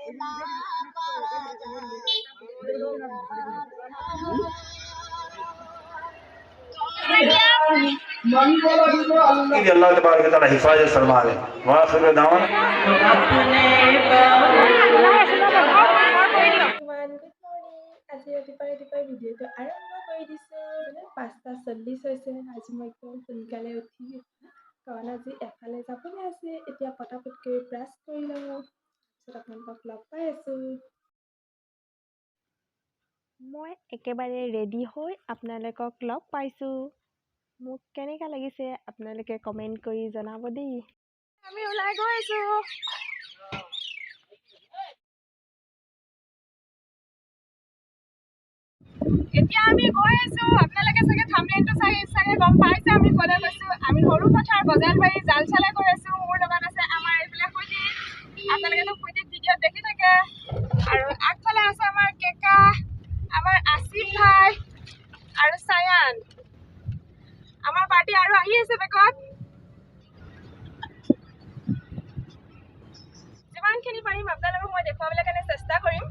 कि अल्लाह तबारक व तआला हिफाजत फरमावे। वाखिर दावन আজি ৰাতিপুৱাই ভিডিঅ'টো আৰম্ভ কৰি দিছোঁ। 5:40 হৈছে। আজি মই একদম সোনকালে উঠি কাৰণ আজি এফালে যাবলৈ আছে। এতিয়া পটাপটকৈ ব্ৰাছ কৰি লওঁ, তাৰপিছত আপোনালোকক লগ পাই আছোঁ। মই একেবাৰে ৰেডি হৈ আপোনালোকক লগ পাইছোঁ। মোক কেনেকুৱা লাগিছে আপোনালোকে কমেণ্ট কৰি জনাব দেই। আমি ওলাই গৈ আছোঁ। এতিয়া আমি গৈ আছোঁ। আপোনালোকে চাগে থাম্বনেইলটো চাগে গম পাইছে আমি ক'লে গৈছোঁ। আমি সৰু পথাৰ বজালবাৰী জালচালে গৈ আছোঁ। মোৰ লগত আছে আমাৰ এইবিলাক সৈতে, আপোনালোকেতো সৈতে ভিডিঅ'ত দেখি থাকে। আৰু আগফালে আছে আমাৰ কেকা, আমাৰ আসিফ ভাই আৰু চায়ান। আমাৰ পাৰ্টি আৰু আহি আছে বেকত। যিমানখিনি পাৰিম আপোনালোকক মই দেখুৱাবলৈ কাৰণে চেষ্টা কৰিম।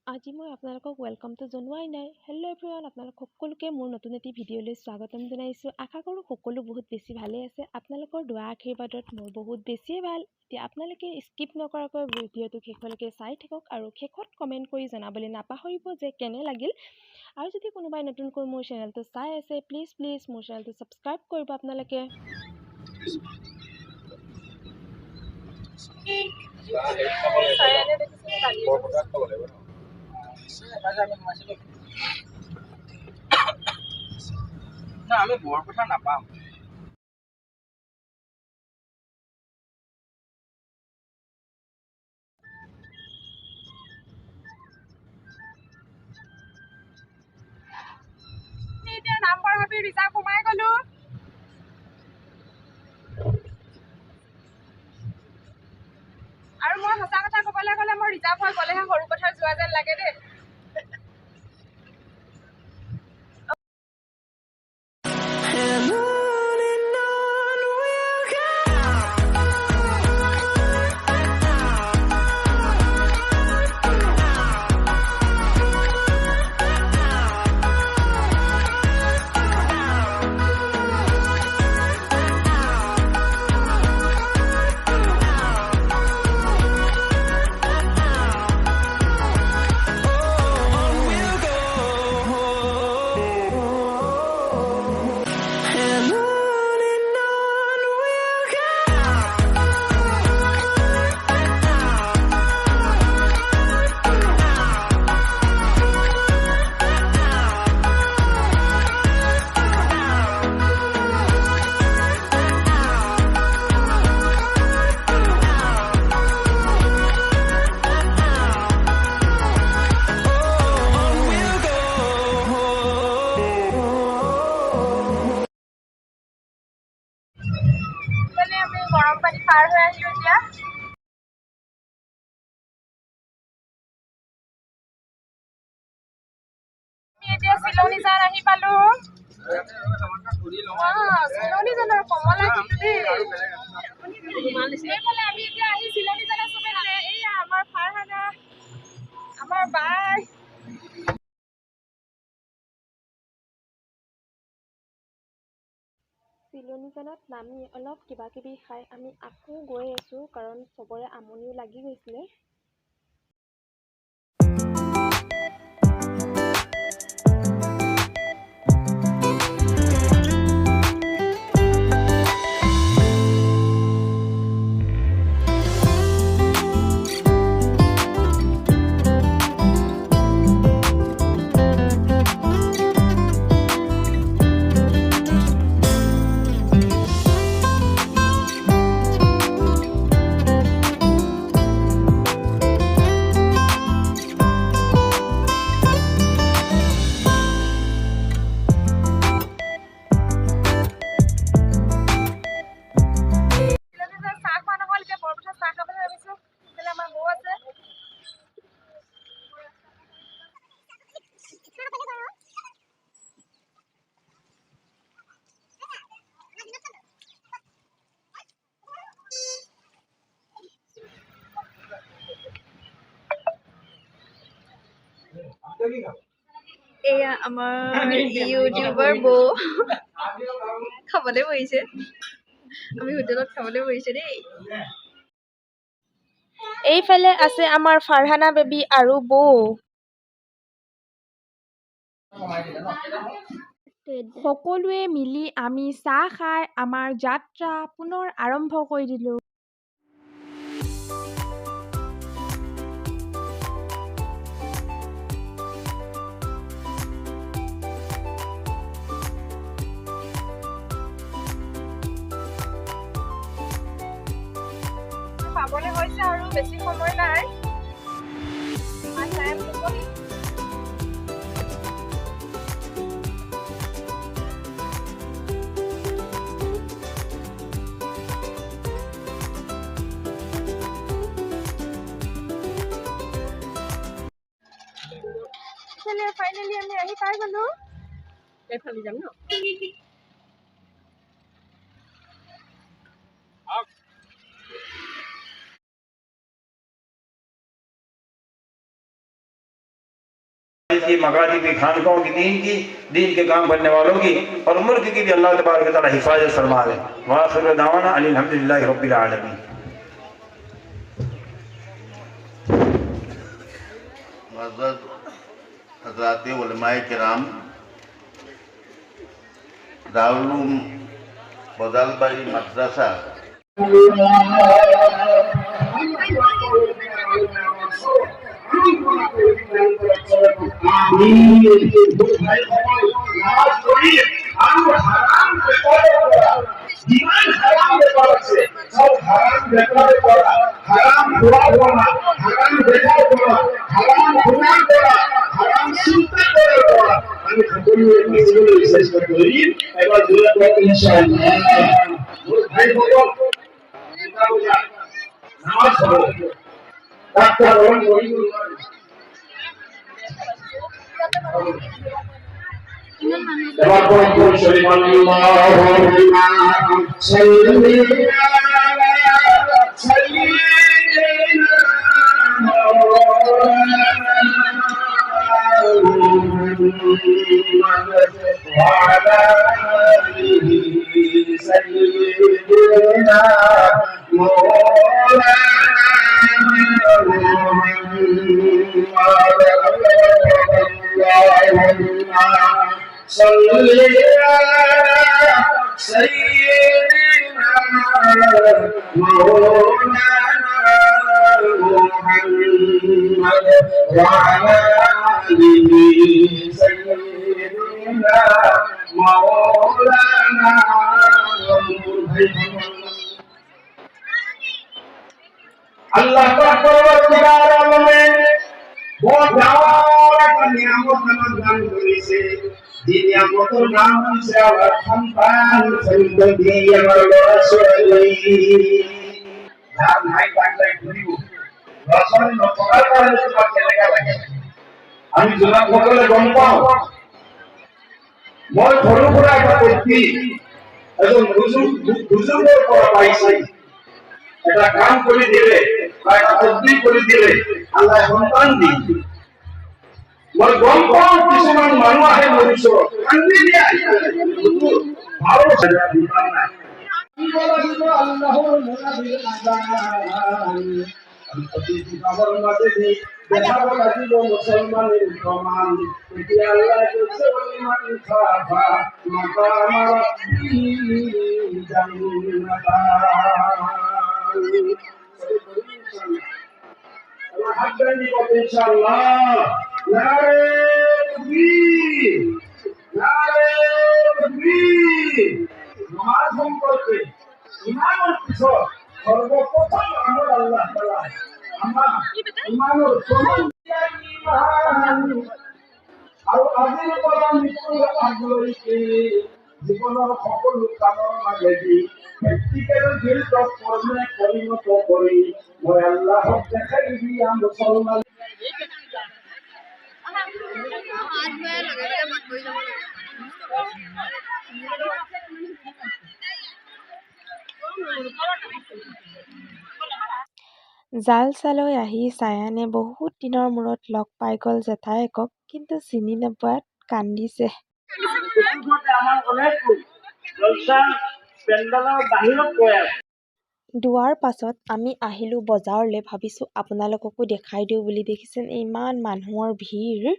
আজি মই আপোনালোকক ৱেলকামটো জনোৱাই নাই। হেল্ল' এভৰিৱান, আপোনালোক সকলোকে মোৰ নতুন এটি ভিডিঅ'লৈ স্বাগতম জনাইছোঁ। আশা কৰোঁ সকলো বহুত বেছি ভালেই আছে। আপোনালোকৰ দোৱা আশীৰ্বাদত মোৰ বহুত বেছিয়ে ভাল। এতিয়া আপোনালোকে স্কিপ নকৰাকৈ ভিডিঅ'টো শেষলৈকে চাই থাকক আৰু শেষত কমেণ্ট কৰি জনাবলৈ নাপাহৰিব যে কেনে লাগিল। আৰু যদি কোনোবাই নতুনকৈ মোৰ চেনেলটো চাই আছে, প্লিজ মোৰ চেনেলটো ছাবস্ক্ৰাইব কৰিব আপোনালোকে। আমি বৰপথা নাপাম। এতিয়া নামবৰ ভাবি ৰিজাৰ্ভ সোমাই গ'লো। আৰু মই সঁচা কথা ক'বলৈ গ'লে মই ৰিজাৰ্ভ হৈ গ'লেহে সৰু পথাৰ যোৱা যেন লাগে দেই। আমি গৰম পানী পাৰ হৈ আহিলোঁ এতিয়া। আমি এতিয়া চিলনী জান আহি পালোঁ। চিলনী জানৰ কমলা কিন্তু দেই। এইফালে আমি এতিয়া আহি চিলনী জানৰ চবে আছে। এইয়া আমাৰ ফাৰহানা, আমাৰ বাই। চিলনীজানত নামি অলপ কিবা কিবি খাই আমি আকৌ গৈ আছোঁ, কাৰণ চবৰে আমনিও লাগি গৈছিলে। এয়া আমাৰ ইউটিউবাৰ বৌ খাবলৈ বহিছে। আমি হোটেলত খাবলৈ বহিছে দেই। এইফালে আছে আমাৰ ফাৰহানা বেবী আৰু বৌ। সকলোৱে মিলি আমি চাহ খাই আমাৰ যাত্ৰা পুনৰ আৰম্ভ কৰি দিলোঁ। পাবলৈ হৈছে আৰু বেছি সময় নাই। ফাইনেলি আমি আহি পাই গলো। এইফালে যাম ন? की मकाती की खानकों की दीन के काम करने वालों की और मुल्क की भी अल्लाह तबारक व तआला हिफाजत फरमाए। व आखिर दावाना अनिल हम्दुलिल्लाहि रब्बिल आलमीन। मुअज़्ज़ज़ हज़रात उलमाए किराम, दारुल उलूम बोजालबारी मदरसा अल्लाह पाक परवरदिगार आलमेर बहुत बड़ा नियामत नाम दान করেছে। যে নিয়ামতের নাম হচ্ছে আমার সন্তান সন্ততি, আমার লড়াশোয়ালি। যার নাই তাকে ঘুরিব রসন নকরার কারণে তোমার কেলেগা লাগে। আমি জোনাক সকলে গম পাওঁ। মই সৰু পৰা এটা ব্যক্তি এজন বুজুৰ্গৰ পৰা পাইছে। এটা কাম করে দিলে বা একটা তদবির করে দিলে আল্লাহ সন্তান দিন। মই গম পাওঁ কিছুমান মানুহ আহে মনুষ্য কান্দি দিয়ে ভালো বিমান নাই। আল্লাহর মোনাবির আযান আমার মাঝে দেখাবো লাগিব মুসলমানের প্রমাণ। এটি আল্লাহ বলছে ওলিমান খাফা মাকাম রাব্বি জান্নাতা। হাততালি করতে ইনশাআল্লাহ। নারে তাকবীর, নারে তাকবীর। নামাজ সম্পর্কে ইমানের পিছন সর্বপ্রথম আমল আল্লাহ তাআলা আমার ইমানের প্রমাণ আৰু আজিৰ পৰা মৃত্যুৰ আগলৈকে জীৱনৰ সকলো কামৰ মাজেদি প্ৰেক্টিকেল ফিল্ডত কৰ্মে পৰিণত কৰি মই আল্লাহক দেখাই দিয়া মুছলমান। জালচালৈ আহি ছায়ানে বহুত দিনৰ মূৰত লগ পাই গ'ল জেঠায়েকক। কিন্তু চিনি নোপোৱাত কান্দিছে। দুৱাৰ পাছত আমি আহিলোঁ বজাৰলৈ, ভাবিছোঁ আপোনালোককো দেখাই দিওঁ বুলি। দেখিছেন ইমান মানুহৰ ভিৰ।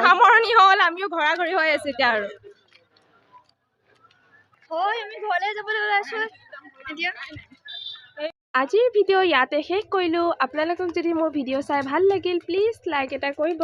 সামৰণি হ'ল, আমিও ঘৰা ঘৰি হৈ আছো এতিয়া আৰু। আমি ঘৰলৈ যাবলৈ ওলাইছোঁ এতিয়া। আজিৰ ভিডিঅ' ইয়াতে শেষ কৰিলোঁ। আপোনালোকক যদি মোৰ ভিডিঅ' চাই ভাল লাগিল প্লিজ লাইক এটা কৰিব।